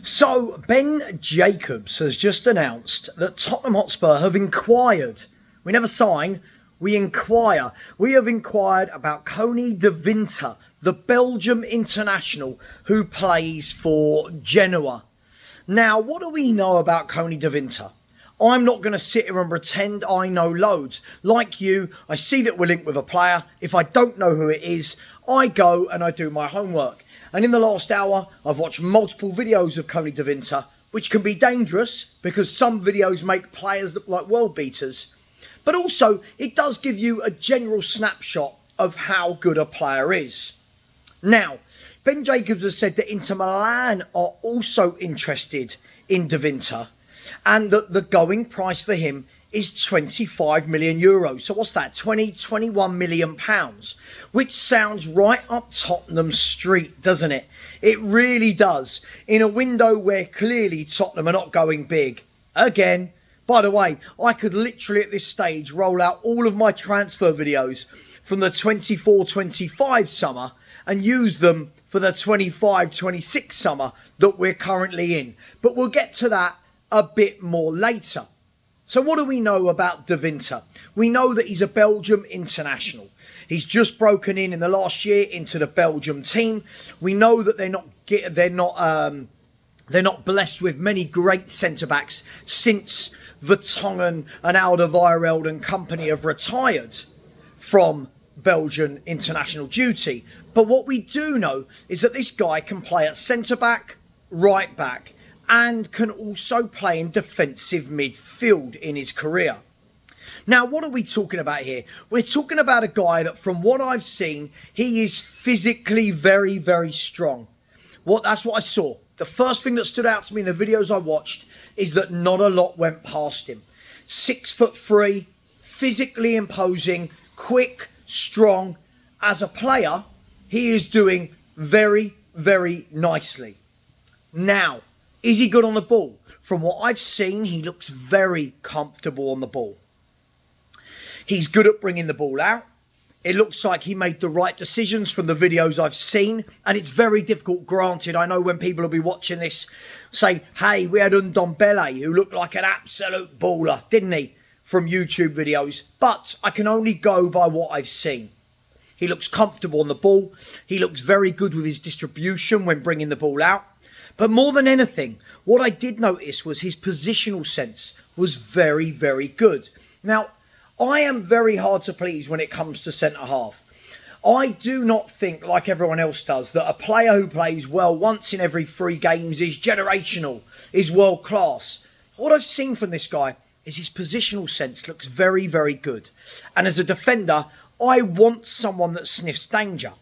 So, Ben Jacobs has just announced that Tottenham Hotspur have inquired. We never sign, we inquire. We have inquired about Koni the Belgium international who plays for Genoa. Now, what do we know about Koni I'm not going to sit here and pretend I know loads. Like you, I see that we're linked with a player. If I don't know who it is, I go and I do my homework. And in the last hour, I've watched multiple videos of Koni which can be dangerous because some videos make players look like world beaters. But also, it does give you a general snapshot of how good a player is. Now, Ben Jacobs has said that Inter Milan are also interested in and that the going price for him is 25 million euros. So what's that? 21 million pounds, which sounds right up Tottenham street, doesn't it? It really does. In a window where clearly Tottenham are not going big. Again, by the way, I could literally at this stage roll out all of my transfer videos from the 24-25 summer and use them for the 25-26 summer that we're currently in. But we'll get to that a bit more later. So what do we know about We know that he's a Belgium international. He's just broken in the last year into the Belgium team. We know that they're not blessed with many great centre backs since Vertonghen and Alderweireld and company have retired from Belgian international duty. But what we do know is that this guy can play at centre back, right back, and can also play in defensive midfield in his career. Now, what are we talking about here? We're talking about a guy that, from what I've seen, he is physically very, very strong. That's what I saw. The first thing that stood out to me in the videos I watched is that not a lot went past him. 6'3", physically imposing, quick, strong. As a player, he is doing very, very nicely. Now, is he good on the ball? From what I've seen, he looks very comfortable on the ball. He's good at bringing the ball out. It looks like he made the right decisions from the videos I've seen. And it's very difficult, granted. I know when people will be watching this say, hey, we had Ndombele, who looked like an absolute baller, didn't he? From YouTube videos. But I can only go by what I've seen. He looks comfortable on the ball. He looks very good with his distribution when bringing the ball out. But more than anything, what I did notice was his positional sense was very, very good. Now, I am very hard to please when it comes to centre-half. I do not think, like everyone else does, that a player who plays well once in every 3 games is generational, is world-class. What I've seen from this guy is his positional sense looks very, very good. And as a defender, I want someone that sniffs danger.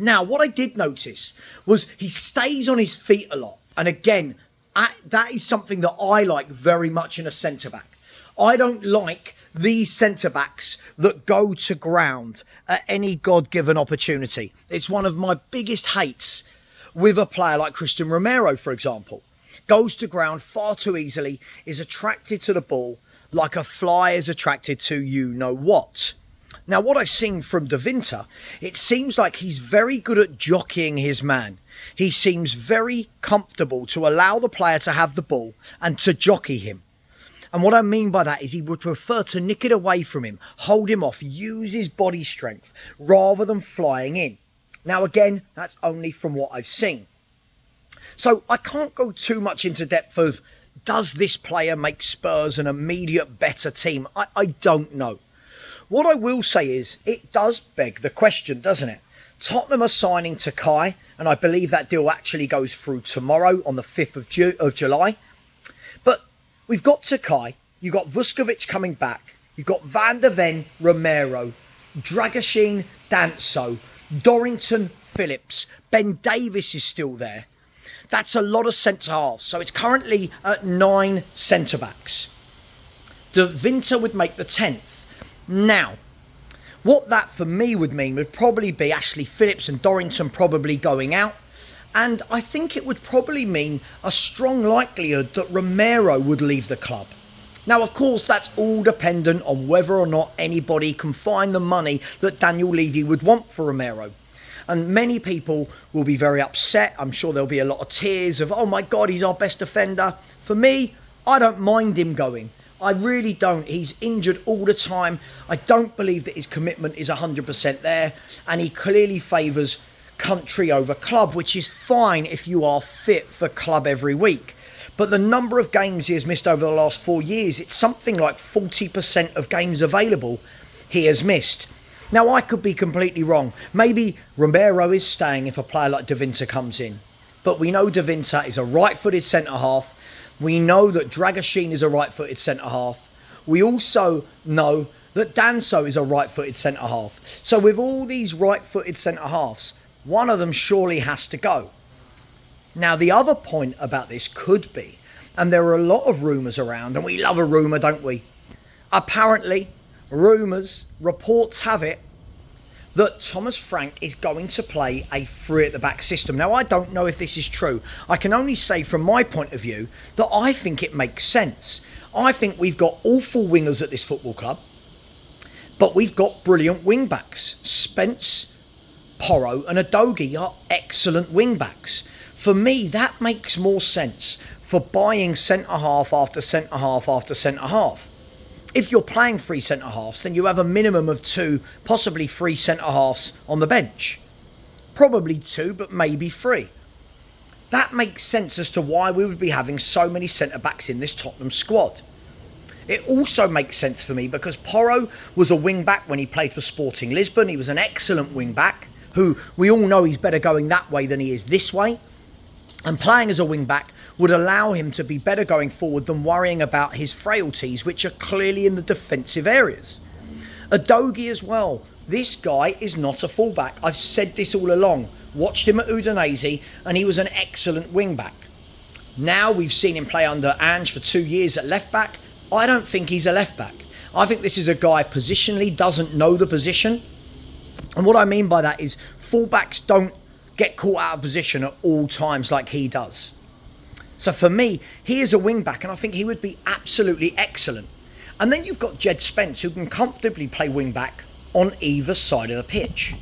Now, what I did notice was he stays on his feet a lot. And again, that is something that I like very much in a centre-back. I don't like these centre-backs that go to ground at any God-given opportunity. It's one of my biggest hates with a player like Christian Romero, for example. Goes to ground far too easily, is attracted to the ball like a fly is attracted to you-know-what. Now, what I've seen from it seems like he's very good at jockeying his man. He seems very comfortable to allow the player to have the ball and to jockey him. And what I mean by that is he would prefer to nick it away from him, hold him off, use his body strength, rather than flying in. Now, again, that's only from what I've seen. So I can't go too much into depth of, does this player make Spurs an immediate better team? I don't know. What I will say is, it does beg the question, doesn't it? Tottenham are signing Coys, and I believe that deal actually goes through tomorrow on the 5th of July. But we've got Coys, you've got Vuskovic coming back, you've got Van der Ven, Romero, Dragoshin, Danso, Dorrington, Phillips, Ben Davies is still there. That's a lot of centre-halves, so it's currently at 9 centre-backs. Would make the 10th. Now, what that for me would mean would probably be Ashley Phillips and Dorrington probably going out. And I think it would probably mean a strong likelihood that Romero would leave the club. Now, of course, that's all dependent on whether or not anybody can find the money that Daniel Levy would want for Romero. And many people will be very upset. I'm sure there'll be a lot of tears of, oh my God, he's our best defender. For me, I don't mind him going. I really don't. He's injured all the time. I don't believe that his commitment is 100% there. And he clearly favours country over club, which is fine if you are fit for club every week. But the number of games he has missed over the last 4 years, it's something like 40% of games available he has missed. Now, I could be completely wrong. Maybe Romero is staying if a player like Thfc comes in. But we know Thfc is a right-footed centre-half. We know that Dragoshin is a right-footed centre-half. We also know that Danso is a right-footed centre-half. So with all these right-footed centre-halves, one of them surely has to go. Now, the other point about this could be, and there are a lot of rumours around, and we love a rumour, don't we? Apparently, rumours, reports have it, that Thomas Frank is going to play a three-at-the-back system. Now, I don't know if this is true. I can only say from my point of view that I think it makes sense. I think we've got awful wingers at this football club, but we've got brilliant wing-backs. Spence, Porro and Udogie are excellent wing-backs. For me, that makes more sense for buying centre-half after centre-half after centre-half. If you're playing three centre-halves, then you have a minimum of 2, possibly 3 centre-halves on the bench. Probably 2, but maybe 3. That makes sense as to why we would be having so many centre-backs in this Tottenham squad. It also makes sense for me because Porro was a wing-back when he played for Sporting Lisbon. He was an excellent wing-back, who we all know he's better going that way than he is this way. And playing as a wing-back would allow him to be better going forward than worrying about his frailties, which are clearly in the defensive areas. Udogie as well. This guy is not a fullback. I've said this all along. Watched him at Udinese, and he was an excellent wing-back. Now we've seen him play under Ange for 2 years at left-back. I don't think he's a left-back. I think this is a guy positionally doesn't know the position. And what I mean by that is fullbacks don't get caught out of position at all times like he does. So for me, he is a wing-back, and I think he would be absolutely excellent. And then you've got Jed Spence, who can comfortably play wing-back on either side of the pitch.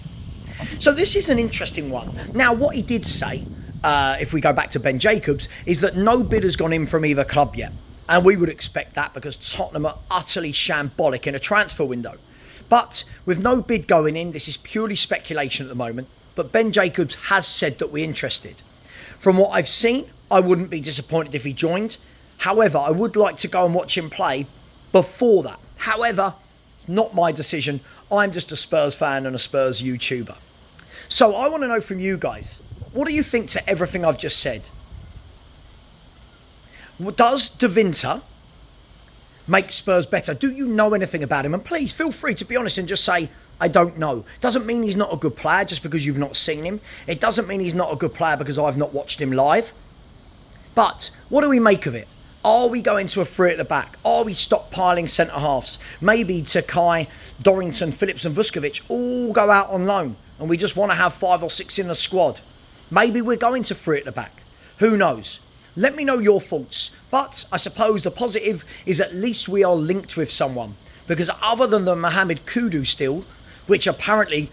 So this is an interesting one. Now, what he did say, if we go back to Ben Jacobs, is that no bid has gone in from either club yet. And we would expect that because Tottenham are utterly shambolic in a transfer window. But with no bid going in, this is purely speculation at the moment. But Ben Jacobs has said that we're interested. From what I've seen, I wouldn't be disappointed if he joined. However, I would like to go and watch him play before that. However, it's not my decision. I'm just a Spurs fan and a Spurs YouTuber. So I want to know from you guys, what do you think to everything I've just said? Does Thfc make Spurs better? Do you know anything about him? And please feel free to be honest and just say, I don't know. Doesn't mean he's not a good player just because you've not seen him. It doesn't mean he's not a good player because I've not watched him live. But what do we make of it? Are we going to a three at the back? Are we stockpiling centre-halves? Maybe Takai, Dorrington, Phillips and Vuskovic all go out on loan and we just want to have 5 or 6 in the squad. Maybe we're going to three at the back. Who knows? Let me know your thoughts. But I suppose the positive is at least we are linked with someone. Because other than the Mohamed Kudus deal, which apparently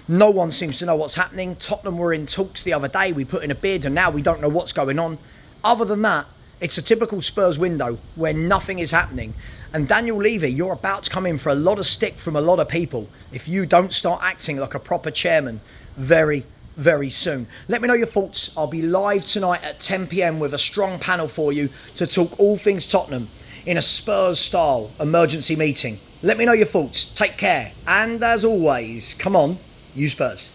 no one seems to know what's happening. Tottenham were in talks the other day. We put in a bid and now we don't know what's going on. Other than that, it's a typical Spurs window where nothing is happening. And Daniel Levy, you're about to come in for a lot of stick from a lot of people if you don't start acting like a proper chairman very, very soon. Let me know your thoughts. I'll be live tonight at 10 p.m. with a strong panel for you to talk all things Tottenham in a Spurs-style emergency meeting. Let me know your thoughts. Take care. And as always, come on, you Spurs.